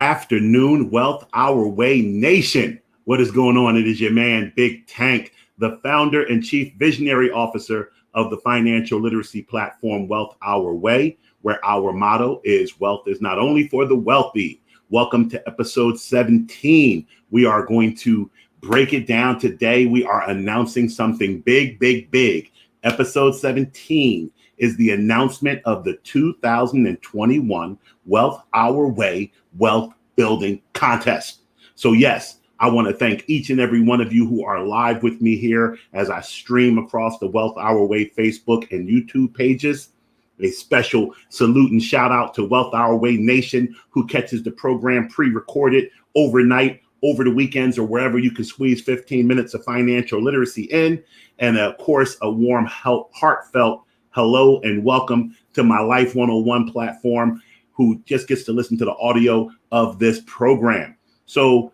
Afternoon, Wealth Our Way Nation. What is going on? It is your man, Big Tank, the founder and chief visionary officer of the financial literacy platform, Wealth Our Way, where our motto is wealth is not only for the wealthy. Welcome to episode 17. We are going to break it down today. We are announcing something big, big, big. Episode 17 is the announcement of the 2021 Wealth Our Way Wealth Building Contest. So yes, I want to thank each and every one of you who are live with me here as I stream across the Wealth Our Way Facebook and YouTube pages. A special salute and shout out to Wealth Our Way Nation, who catches the program pre-recorded overnight, over the weekends, or wherever you can squeeze 15 minutes of financial literacy in. And of course, a warm, heartfelt hello and welcome to my Life 101 platform, who just gets to listen to the audio of this program. So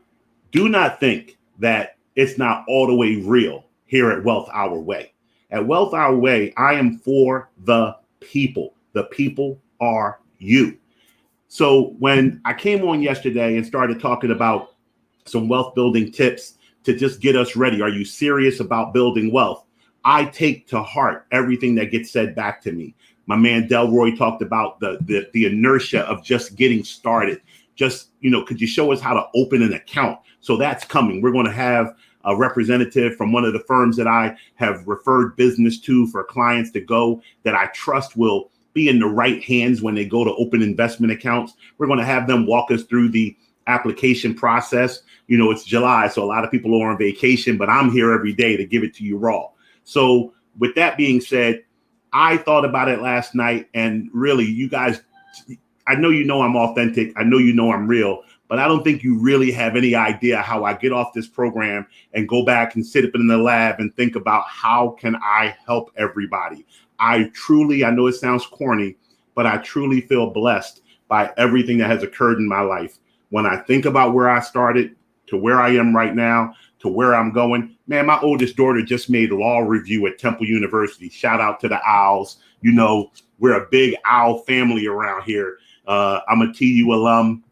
do not think that it's not all the way real here at Wealth Our Way. At Wealth Our Way, I am for the people. The people are you. So when I came on yesterday and started talking about some wealth building tips to just get us ready, are you serious about building wealth? I take to heart everything that gets said back to me. My man Delroy talked about the inertia of just getting started. Just, could you show us how to open an account? So that's coming. We're going to have a representative from one of the firms that I have referred business to for clients to go, that I trust will be in the right hands when they go to open investment accounts. We're going to have them walk us through the application process. It's July, so a lot of people are on vacation, but I'm here every day to give it to you raw. So with that being said, I thought about it last night, and really, you guys, I know I'm authentic. I know I'm real, but I don't think you really have any idea how I get off this program and go back and sit up in the lab and think about how can I help everybody. I know it sounds corny, but I truly feel blessed by everything that has occurred in my life. When I think about where I started to where I am right now, to where I'm going, man, my oldest daughter just made law review at Temple University. Shout out to the Owls. We're a big Owl family around here. I'm a TU alum.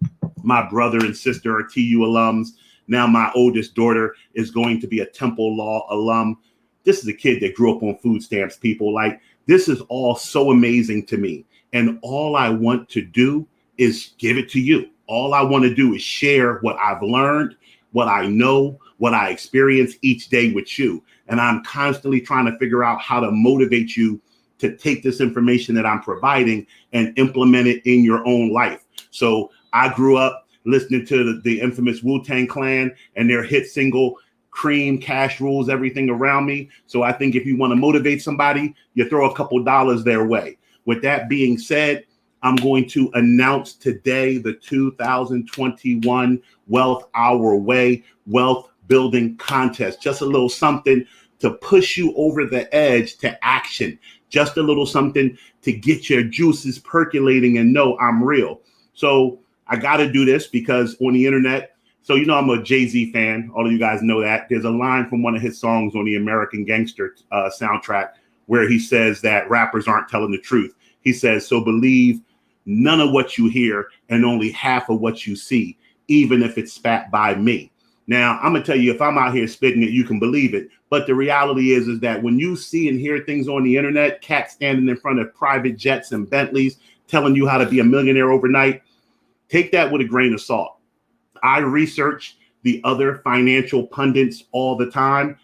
My brother and sister are TU alums. Now my oldest daughter is going to be a Temple Law alum. This is a kid that grew up on food stamps, people. Like, this is all so amazing to me. And all I want to do is give it to you. All I want to do is share what I've learned, what I know, what I experience each day with you. And I'm constantly trying to figure out how to motivate you to take this information that I'm providing and implement it in your own life. So I grew up listening to the infamous Wu-Tang Clan and their hit single, Cream, Cash Rules Everything Around Me. So I think if you want to motivate somebody, you throw a couple dollars their way. With that being said, I'm going to announce today the 2021 Wealth Our Way Wealth Building Contest. Just a little something to push you over the edge to action. Just a little something to get your juices percolating and know I'm real. So I got to do this because on the internet, so I'm a Jay-Z fan. All of you guys know that. There's a line from one of his songs on the American Gangster soundtrack where he says that rappers aren't telling the truth. He says, so believe none of what you hear and only half of what you see, even if it's spat by me. Now, I'm going to tell you, if I'm out here spitting it, you can believe it. But the reality is that when you see and hear things on the internet, cats standing in front of private jets and Bentleys telling you how to be a millionaire overnight, take that with a grain of salt. I research the other financial pundits all the time.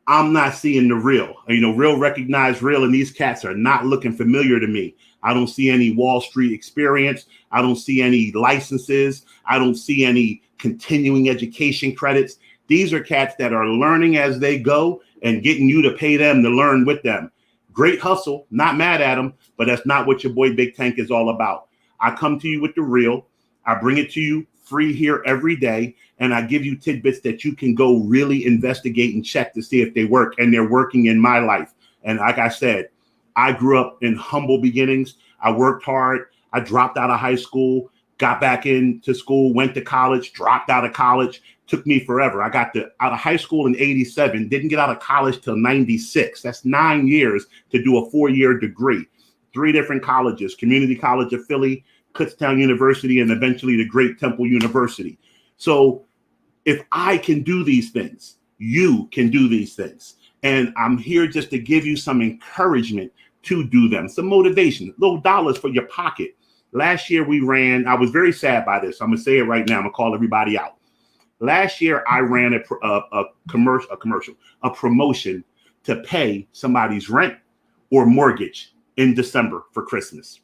I'm not seeing the real. Real recognize real, and these cats are not looking familiar to me. I don't see any Wall Street experience. I don't see any licenses. I don't see any continuing education credits. These are cats that are learning as they go and getting you to pay them to learn with them. Great hustle, not mad at them, but that's not what your boy Big Tank is all about. I come to you with the real. I bring it to you free here every day, and I give you tidbits that you can go really investigate and check to see if they work, and they're working in my life. And like I said, I grew up in humble beginnings. I worked hard. I dropped out of high school, got back into school, went to college, dropped out of college. Took me forever. I got out of high school in 87, didn't get out of college till 96. That's 9 years to do a 4-year degree. 3 different colleges, Community College of Philly, Kutztown University, and eventually the Great Temple University. So if I can do these things, you can do these things. And I'm here just to give you some encouragement to do them, some motivation, little dollars for your pocket. Last year we ran, I was very sad by this. I'm going to say it right now. I'm going to call everybody out. Last year I ran a promotion to pay somebody's rent or mortgage in December for Christmas.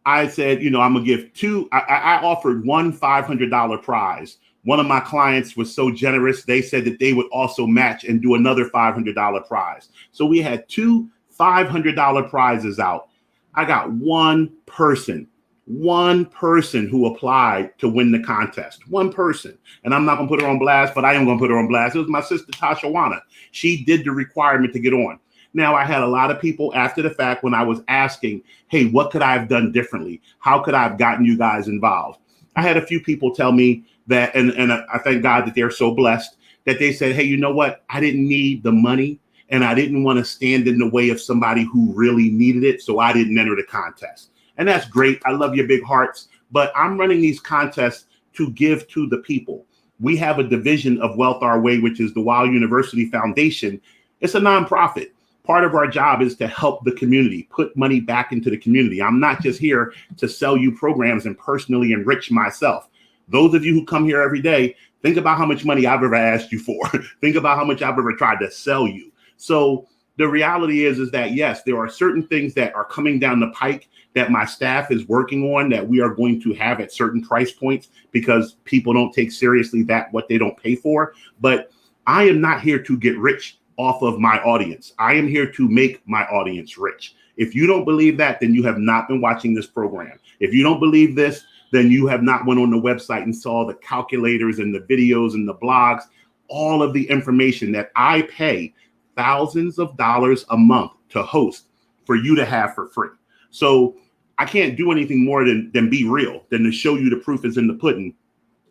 I said, I'm going to give I offered one $500 prize. One of my clients was so generous, they said that they would also match and do another $500 prize. So we had two $500 prizes out. I got one person who applied to win the contest. One person. And I'm not going to put her on blast, but I am going to put her on blast. It was my sister, Tasha Wana. She did the requirement to get on. Now, I had a lot of people after the fact when I was asking, hey, what could I have done differently? How could I have gotten you guys involved? I had a few people tell me that, and I thank God that they're so blessed, that they said, hey, you know what? I didn't need the money, and I didn't want to stand in the way of somebody who really needed it, so I didn't enter the contest. And that's great. I love your big hearts, but I'm running these contests to give to the people. We have a division of Wealth Our Way, which is the Weill University Foundation. It's a nonprofit. Part of our job is to help the community, put money back into the community. I'm not just here to sell you programs and personally enrich myself. Those of you who come here every day, think about how much money I've ever asked you for. Think about how much I've ever tried to sell you. So the reality is that, yes, there are certain things that are coming down the pike that my staff is working on that we are going to have at certain price points because people don't take seriously what they don't pay for. But I am not here to get rich off of my audience. I am here to make my audience rich. If you don't believe that, then you have not been watching this program. If you don't believe this, then you have not went on the website and saw the calculators and the videos and the blogs, all of the information that I pay thousands of dollars a month to host for you to have for free. So I can't do anything more than be real, than to show you the proof is in the pudding.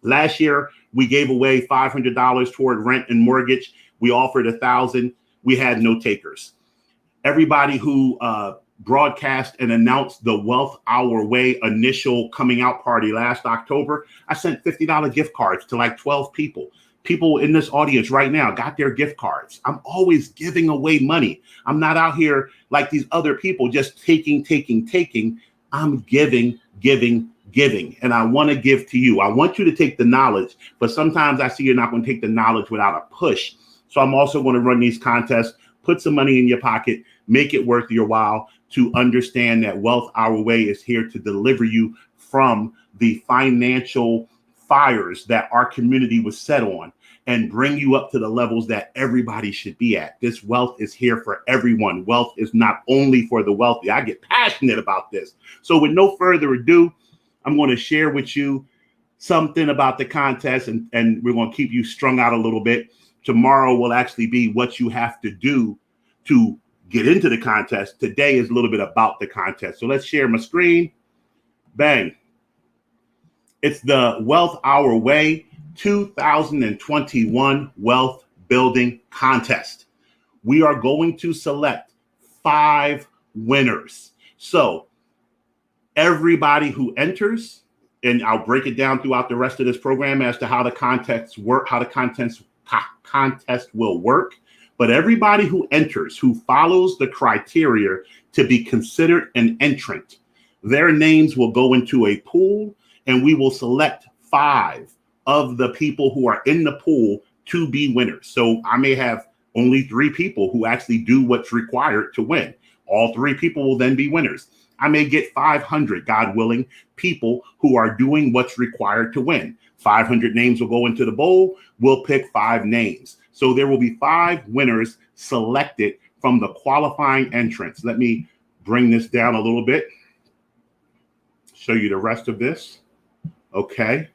Last year, we gave away $500 toward rent and mortgage. We offered $1,000. We had no takers. Everybody who broadcast and announced the Wealth Our Way initial coming out party last October, I sent $50 gift cards to like 12 people. People in this audience right now got their gift cards. I'm always giving away money. I'm not out here like these other people just taking. I'm giving. And I want to give to you. I want you to take the knowledge, but sometimes I see you're not going to take the knowledge without a push. So I'm also going to run these contests, put some money in your pocket, make it worth your while to understand that Wealth Our Way is here to deliver you from the financial fires that our community was set on and bring you up to the levels that everybody should be at. This wealth is here for everyone. Wealth is not only for the wealthy. I get passionate about this. So with no further ado, I'm going to share with you something about the contest, and we're going to keep you strung out a little bit. Tomorrow will actually be what you have to do to get into the contest. Today is a little bit about the contest. So let's share my screen. Bang. It's the Wealth Our Way 2021 Wealth Building Contest. We are going to select 5 winners. So everybody who enters, and I'll break it down throughout the rest of this program as to how the contests work, how the contest will work. But everybody who enters, who follows the criteria to be considered an entrant, their names will go into a pool, and we will select 5 of the people who are in the pool to be winners. So I may have only 3 people who actually do what's required to win. All 3 people will then be winners. I may get 500, God willing, people who are doing what's required to win. 500 names will go into the bowl. We'll pick 5 names. So there will be 5 winners selected from the qualifying entrants. Let me bring this down a little bit. Show you the rest of this. Okay.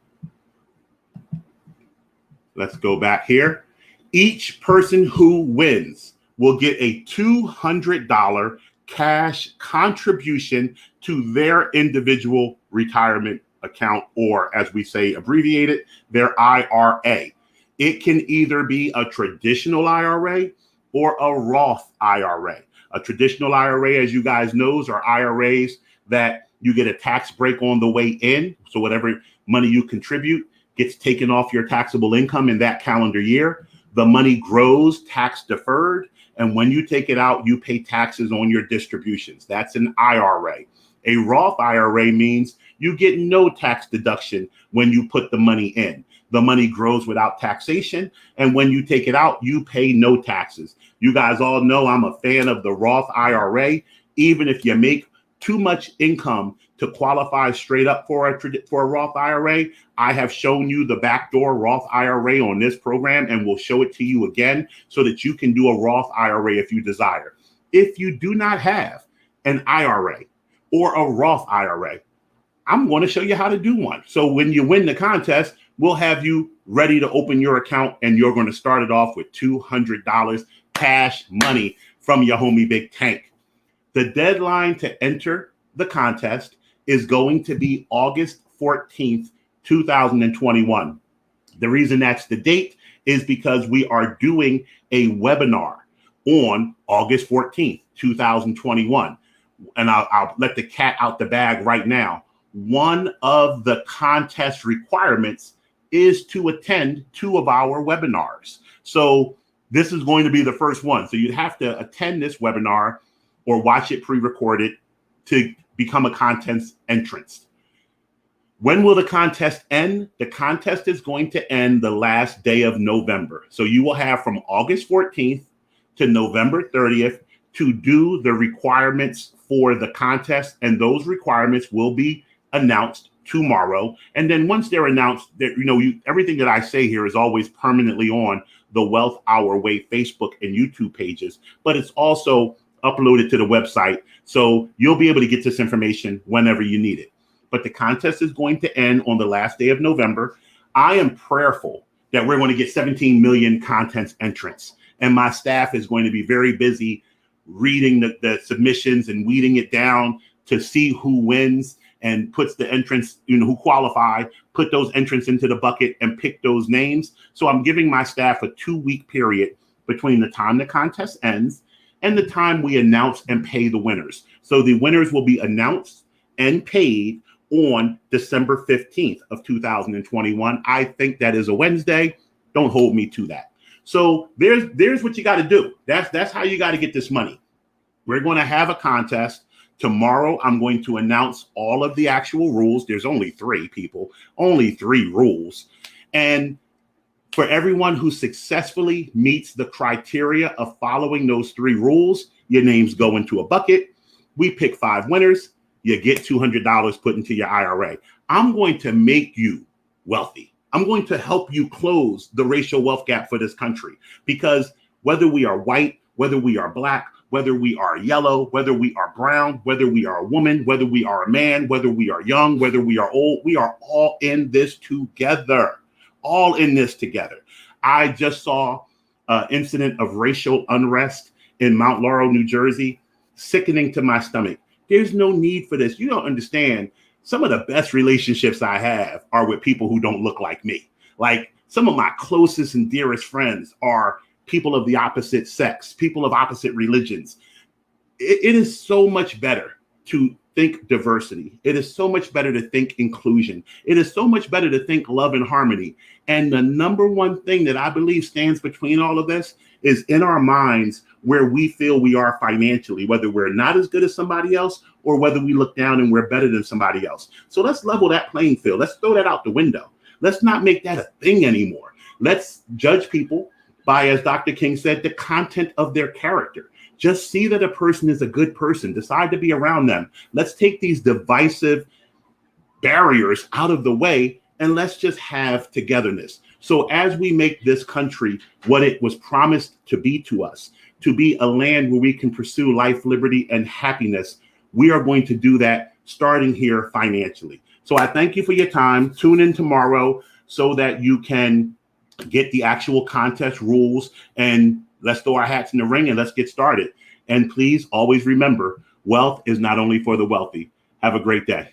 Let's go back here. Each person who wins will get a $200 cash contribution to their individual retirement account, or as we say, abbreviated, their IRA. It can either be a traditional IRA or a Roth IRA. A traditional IRA, as you guys know, are IRAs that You get a tax break on the way in. So whatever money you contribute gets taken off your taxable income in that calendar year. The money grows tax deferred. And when you take it out, you pay taxes on your distributions. That's an IRA. A Roth IRA means you get no tax deduction when you put the money in. The money grows without taxation. And when you take it out, you pay no taxes. You guys all know I'm a fan of the Roth IRA. Even if you make too much income to qualify straight up for a Roth IRA, I have shown you the backdoor Roth IRA on this program, and we'll show it to you again so that you can do a Roth IRA if you desire. If you do not have an IRA or a Roth IRA, I'm going to show you how to do one. So when you win the contest, we'll have you ready to open your account, and you're going to start it off with $200 cash money from your homie Big Tank. The deadline to enter the contest is going to be August 14th, 2021. The reason that's the date is because we are doing a webinar on August 14th, 2021. And I'll let the cat out the bag right now. One of the contest requirements is to attend 2 of our webinars. So this is going to be the first one. So you'd have to attend this webinar or watch it pre-recorded to become a contest entrant. When will the contest end? The contest is going to end the last day of November. So you will have from August 14th to November 30th to do the requirements for the contest, and those requirements will be announced tomorrow. And then once they're announced, everything that I say here is always permanently on the Wealth Our Way Facebook and YouTube pages, but it's also uploaded to the website. So you'll be able to get this information whenever you need it. But the contest is going to end on the last day of November. I am prayerful that we're going to get 17 million contest entrants. And my staff is going to be very busy reading the submissions and weeding it down to see who wins and puts the entrants, who qualify, put those entrants into the bucket and pick those names. So I'm giving my staff a 2-week period between the time the contest ends and the time we announce and pay the winners. So the winners will be announced and paid on December 15th of 2021. I think that is a Wednesday. Don't hold me to that. So there's what you got to do. That's how you got to get this money. We're going to have a contest. Tomorrow, I'm going to announce all of the actual rules. There's only 3 people, only 3 rules. And for everyone who successfully meets the criteria of following those 3 rules, your names go into a bucket. We pick 5 winners. You get $200 put into your IRA. I'm going to make you wealthy. I'm going to help you close the racial wealth gap for this country, because whether we are white, whether we are black, whether we are yellow, whether we are brown, whether we are a woman, whether we are a man, whether we are young, whether we are old, we are all in this together. All in this together. I just saw an incident of racial unrest in Mount Laurel, New Jersey, sickening to my stomach. There's no need for this. You don't understand. Some of the best relationships I have are with people who don't look like me. Like some of my closest and dearest friends are people of the opposite sex, people of opposite religions. It is so much better to think diversity. It is so much better to think inclusion. It is so much better to think love and harmony. And the number one thing that I believe stands between all of this is in our minds where we feel we are financially, whether we're not as good as somebody else or whether we look down and we're better than somebody else. So let's level that playing field. Let's throw that out the window. Let's not make that a thing anymore. Let's judge people by, as Dr. King said, the content of their character. Just see that a person is a good person. Decide to be around them. Let's take these divisive barriers out of the way and let's just have togetherness. So as we make this country what it was promised to be to us, to be a land where we can pursue life, liberty, and happiness, we are going to do that starting here financially. So I thank you for your time. Tune in tomorrow so that you can get the actual contest rules, and let's throw our hats in the ring and let's get started. And please always remember, wealth is not only for the wealthy. Have a great day.